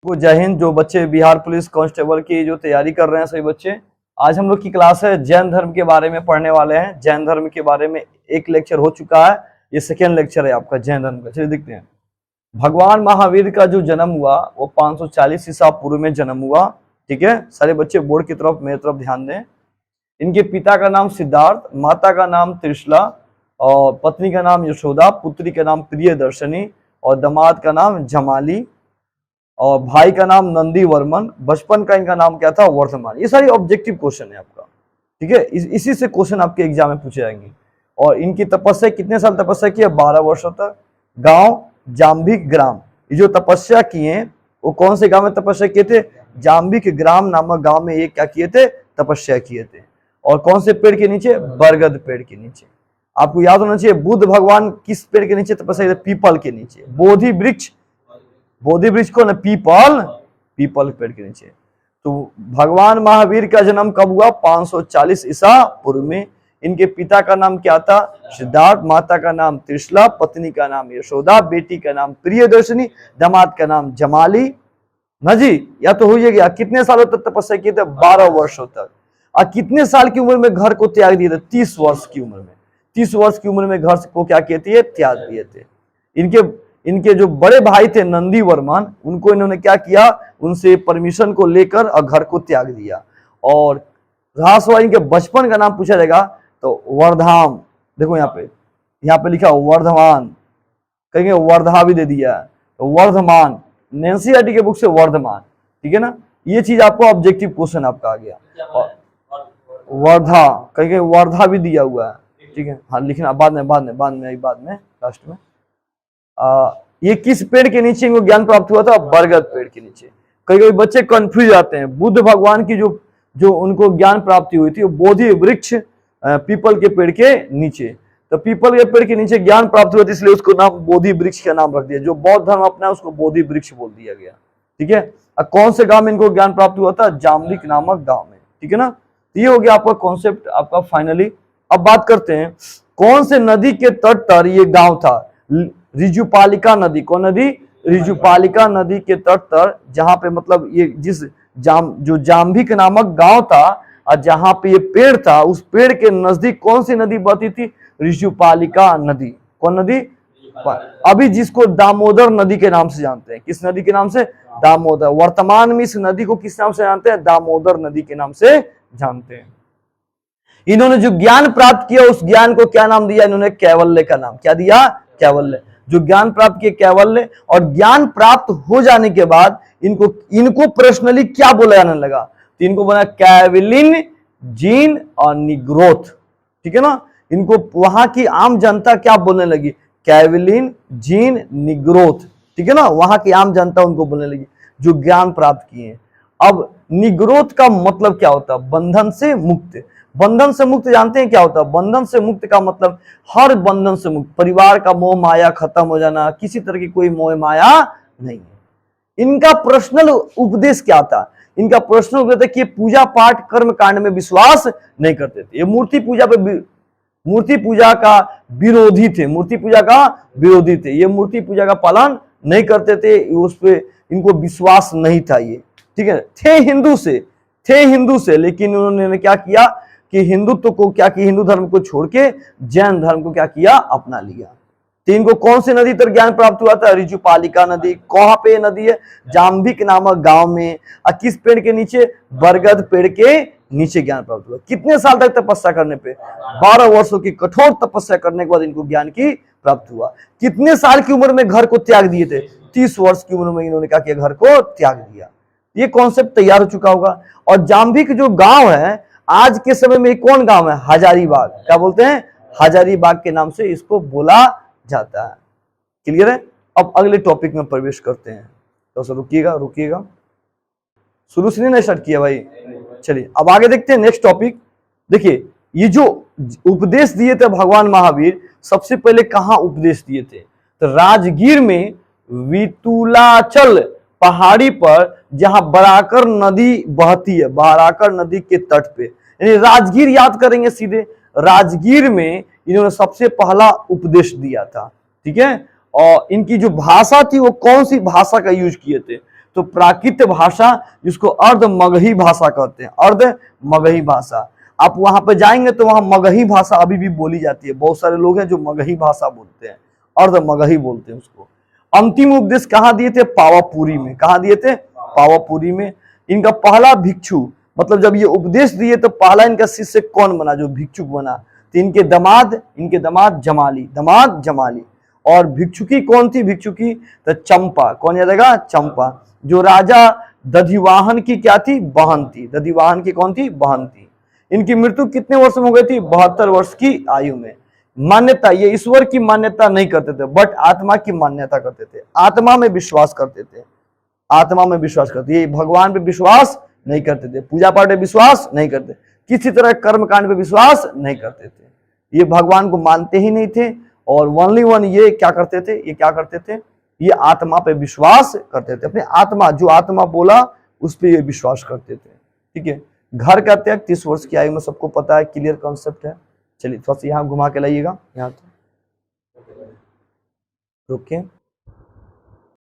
को जय हिंद। जो बच्चे बिहार पुलिस कांस्टेबल की जो तैयारी कर रहे हैं सभी बच्चे, आज हम लोग की क्लास है जैन धर्म के बारे में पढ़ने वाले हैं। जैन धर्म के बारे में एक लेक्चर हो चुका है, ये सेकेंड लेक्चर है आपका जैन धर्म का। चलिए देखते हैं। भगवान महावीर का जो जन्म हुआ वो 540 ईसा पूर्व में जन्म हुआ। ठीक है, सारे बच्चे बोर्ड की तरफ मेरी तरफ ध्यान दें। इनके पिता का नाम सिद्धार्थ, माता का नाम त्रिशला और पत्नी का नाम यशोदा, पुत्री का नाम प्रियदर्शनी और दामाद का नाम जमाली और भाई का नाम नंदी वर्मन। बचपन का इनका नाम क्या था? वर्धमान। ये सारी ऑब्जेक्टिव क्वेश्चन है आपका। ठीक है, इसी से क्वेश्चन आपके एग्जाम में पूछे जाएंगे। और इनकी तपस्या कितने साल तपस्या की है? 12 वर्षों तक। गांव जाम्बिक ग्राम। ये जो तपस्या किए वो कौन से गांव में तपस्या किए थे? जाम्बिक ग्राम नामक गांव में ये क्या किए थे? तपस्या किए थे। और कौन से पेड़ के नीचे? बरगद पेड़ के नीचे। आपको याद होना चाहिए बुद्ध भगवान किस पेड़ के नीचे तपस्या किए थे? पीपल के नीचे। बोधि वृक्ष को ना पीपल पेड़ के नीचे। तो भगवान महावीर का जन्म कब हुआ? 540 ईसा पूर्व में। इनके पिता का नाम क्या था? सिद्धार्थ, माता का नाम त्रिशला, पत्नी का नाम यशोदा, बेटी का नाम प्रियदर्शनी, दामाद का नाम जमाली। ना जी, या तो हो ही गया। कितने सालों तक तपस्या किए थे? 12 वर्षों तक। और कितने साल की उम्र में घर को त्याग दिए थे? 30 वर्ष की उम्र में। 30 वर्ष की उम्र में घर को क्या किए थे? त्याग दिए थे। इनके जो बड़े भाई थे नंदी वर्मन, उनको इन्होंने क्या किया? उनसे परमिशन को लेकर और घर को त्याग दिया। और रासवाई इनके बचपन का नाम पूछा जाएगा तो वर्धाम। देखो यहाँ पे लिखा वर्धमान, कहेंगे वर्धा भी दे दिया तो वर्धमान। एनसीईआरटी के बुक से वर्धमान। ठीक है ना, ये चीज आपको ऑब्जेक्टिव क्वेश्चन आपका आ गया। और वर्धा, कहेंगे वर्धा भी दिया हुआ है। ठीक है, हाँ लिखना बाद में लास्ट में। ये किस पेड़ के नीचे इनको ज्ञान प्राप्त हुआ था? बरगद पेड़ के नीचे। कई बच्चे कंफ्यूज आते हैं। बुद्ध भगवान की जो उनको ज्ञान प्राप्ति हुई थी वो बोधि वृक्ष पीपल के पेड़ के नीचे। तो पीपल के पेड़ के नीचे ज्ञान प्राप्त हुआ था, इसलिए उसको नाम बोधि वृक्ष का नाम रख दिया। जो बौद्ध धर्म अपना उसको बोधि वृक्ष बोल दिया गया। ठीक है, कौन से गांव में इनको ज्ञान प्राप्त हुआ था? जाम्बिक नामक गांव में। ठीक है ना, ये हो गया आपका कॉन्सेप्ट आपका फाइनली। अब बात करते हैं कौन से नदी के तट पर ये गांव था? रिजुपालिका नदी। कौन नदी? रिजुपालिका नदी के तट पर, जहां पे मतलब ये जो जाम्बिक नामक गांव था और जहां पे ये पेड़ था, उस पेड़ के नजदीक कौन सी नदी बहती थी? रिजुपालिका नदी। कौन नदी? अभी जिसको दामोदर नदी के नाम से जानते हैं। किस नदी के नाम से? दामोदर। वर्तमान में इस नदी को किस नाम से जानते हैं? दामोदर नदी के नाम से जानते हैं। इन्होंने जो ज्ञान प्राप्त किया उस ज्ञान को क्या नाम दिया? इन्होंने कैवल्य का नाम। क्या दिया? कैवल्य। जो ज्ञान प्राप्त किए कैवल्य। और ज्ञान प्राप्त हो जाने के बाद इनको पर्सनली क्या बोला जाने लगा? तो इनको बोला कैवलिन, जीन और निग्रोथ। ठीक है ना, इनको वहां की आम जनता क्या बोलने लगी? कैवलिन, जीन, निग्रोथ। ठीक है ना, वहां की आम जनता उनको बोलने लगी जो ज्ञान प्राप्त किए। अब निग्रोथ का मतलब क्या होता है? बंधन से मुक्त। बंधन से मुक्त जानते हैं क्या होता है? बंधन से मुक्त का मतलब हर बंधन से मुक्त। परिवार का मोह माया खत्म हो जाना, किसी तरह की कोई मोह माया नहीं है। इनका पर्सनल उपदेश क्या था? इनका पर्सनल उपदेश था कि पूजा पाठ कर्म कांड में विश्वास नहीं करते थे। ये मूर्ति पूजा का विरोधी थे। मूर्ति पूजा का विरोधी थे। ये मूर्ति पूजा का पालन नहीं करते थे, उस पर इनको विश्वास नहीं था ये। ठीक है, थे हिंदू से, लेकिन उन्होंने क्या किया कि हिंदुत्व को क्या कि हिंदू धर्म को छोड़ के जैन धर्म को क्या किया? अपना लिया। तो इनको कौन सी नदी तक ज्ञान प्राप्त हुआ था? रिजुपालिका नदी। कहां पे नदी है? जाम्बिक नामक गांव में। और किस पेड़ के नीचे? बरगद पेड़ के नीचे ज्ञान प्राप्त हुआ। कितने साल तक तपस्या करने पे? 12 वर्षों की कठोर तपस्या करने के बाद इनको ज्ञान की प्राप्त हुआ। कितने साल की उम्र में घर को त्याग दिए थे? 30 वर्ष की उम्र में इन्होंने क्या किया? घर को त्याग दिया। ये कॉन्सेप्ट तैयार हो चुका होगा। और जाम्बिक जो गांव है आज के समय में कौन गांव है? हजारीबाग। क्या बोलते हैं? हजारीबाग के नाम से इसको बोला जाता है। क्लियर है? अब अगले टॉपिक में प्रवेश करते हैं। तो सर रुकिएगा, शुरू से नहीं स्टार्ट किया भाई। चलिए अब आगे देखते हैं नेक्स्ट टॉपिक। देखिए ये जो उपदेश दिए थे भगवान महावीर, सबसे पहले कहां उपदेश दिए थे? तो राजगीर में वितुलाचल पहाड़ी पर, जहां बराकर नदी बहती है, बराकर नदी के तट पे। यानी राजगीर याद करेंगे सीधे। राजगीर में इन्होंने सबसे पहला उपदेश दिया था। ठीक है, और इनकी जो भाषा थी वो कौन सी भाषा का यूज किए थे? तो प्राकृत भाषा जिसको अर्ध मगही भाषा कहते हैं, अर्ध मगही भाषा। आप वहां पे जाएंगे तो वहां मगही भाषा अभी भी बोली जाती है, बहुत सारे लोग हैं जो मगही भाषा बोलते हैं, अर्ध मगही बोलते हैं उसको। अंतिम उपदेश कहाँ दिए थे? पावापुरी में। कहाँ दिए थे? पावापुरी में। इनका पहला भिक्षु, मतलब जब ये उपदेश दिए तो पहला इनका शिष्य कौन बना जो भिक्षुक बना? तो इनके दामाद जमाली, दामाद जमाली। और भिक्षुकी कौन थी? भिक्षुकी तो चंपा। कौन याद आएगा? चंपा, जो राजा दधिवाहन की क्या थी? बहन थी। दधिवाहन की कौन थी? बहन थी। इनकी मृत्यु कितने वर्ष में हो गई थी? 72 वर्ष की आयु में। मान्यता, ये ईश्वर की मान्यता नहीं करते थे, बट आत्मा की मान्यता करते थे, आत्मा में विश्वास करते थे, आत्मा में विश्वास करते। ये भगवान पे विश्वास नहीं करते थे, पूजा पाठ पे विश्वास नहीं करते, किसी तरह कर्म कांड पे विश्वास नहीं करते थे, ये भगवान को मानते ही नहीं थे। और ओनली वन ये क्या करते थे? ये क्या करते थे? ये आत्मा पे विश्वास करते थे, अपने आत्मा, जो आत्मा बोला उस पर ये विश्वास करते थे। ठीक है, घर का त्याग 30 वर्ष की आयु में, सबको पता है, क्लियर कॉन्सेप्ट है। चलिए थोड़ा सा यहाँ घुमा के लाइएगा, यहाँ तो ओके।